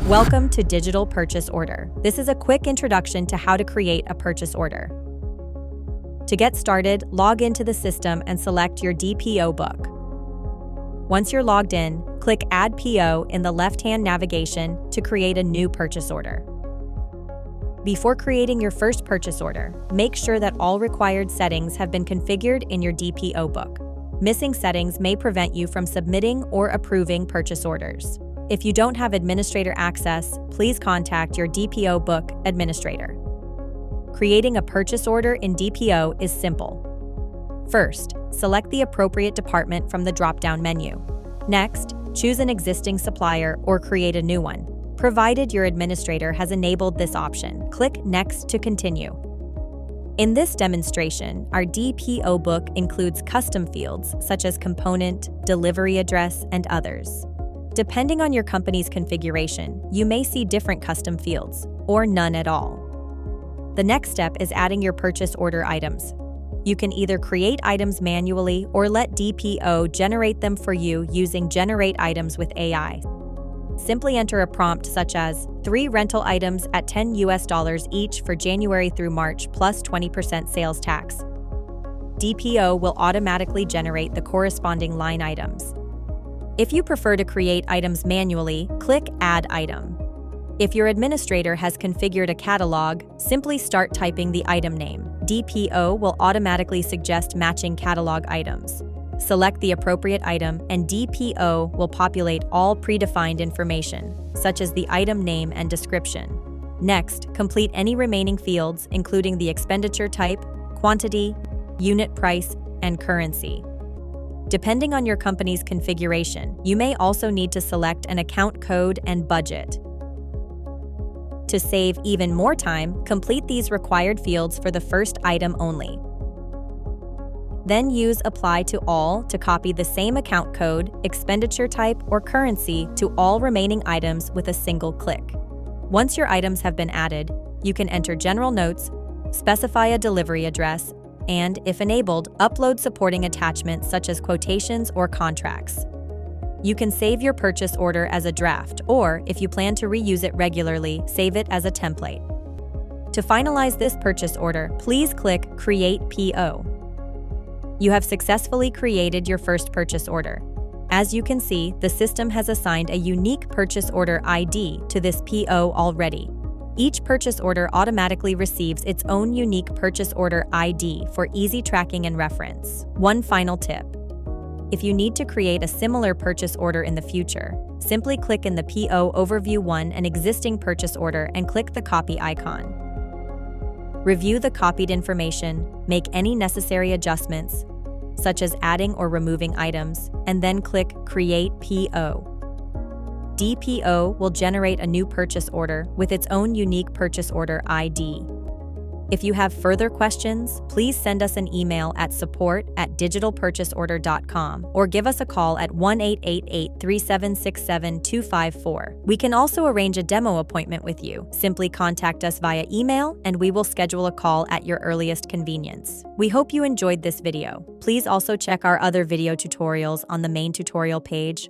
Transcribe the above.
Welcome to Digital Purchase Order. This is a quick introduction to how to create a purchase order. To get started, log into the system and select your DPO book. Once you're logged in, click Add PO in the left-hand navigation to create a new purchase order. Before creating your first purchase order, make sure that all required settings have been configured in your DPO book. Missing settings may prevent you from submitting or approving purchase orders. If you don't have administrator access, please contact your DPO book administrator. Creating a purchase order in DPO is simple. First, select the appropriate department from the drop-down menu. Next, choose an existing supplier or create a new one. Provided your administrator has enabled this option, click Next to continue. In this demonstration, our DPO book includes custom fields such as component, delivery address, and others. Depending on your company's configuration, you may see different custom fields, or none at all. The next step is adding your purchase order items. You can either create items manually or let DPO generate them for you using Generate Items with AI. Simply enter a prompt such as 3 rental items at $10 each for January through March plus 20% sales tax. DPO will automatically generate the corresponding line items. If you prefer to create items manually, click Add Item. If your administrator has configured a catalog, simply start typing the item name. DPO will automatically suggest matching catalog items. Select the appropriate item, and DPO will populate all predefined information, such as the item name and description. Next, complete any remaining fields, including the expenditure type, quantity, unit price, and currency. Depending on your company's configuration, you may also need to select an account code and budget. To save even more time, complete these required fields for the first item only. Then use Apply to All to copy the same account code, expenditure type, or currency to all remaining items with a single click. Once your items have been added, you can enter general notes, specify a delivery address, and, if enabled, upload supporting attachments such as quotations or contracts. You can save your purchase order as a draft, or, if you plan to reuse it regularly, save it as a template. To finalize this purchase order, please click Create PO. You have successfully created your first purchase order. As you can see, the system has assigned a unique purchase order ID to this PO already. Each purchase order automatically receives its own unique purchase order ID for easy tracking and reference. One final tip. If you need to create a similar purchase order in the future, simply click in the PO Overview 1 an existing purchase order and click the copy icon. Review the copied information, make any necessary adjustments, such as adding or removing items, and then click Create PO. DPO will generate a new purchase order with its own unique purchase order ID. If you have further questions, please send us an email at support@digitalpurchaseorder.com or give us a call at 1-888-3767-254. We can also arrange a demo appointment with you. Simply contact us via email and we will schedule a call at your earliest convenience. We hope you enjoyed this video. Please also check our other video tutorials on the main tutorial page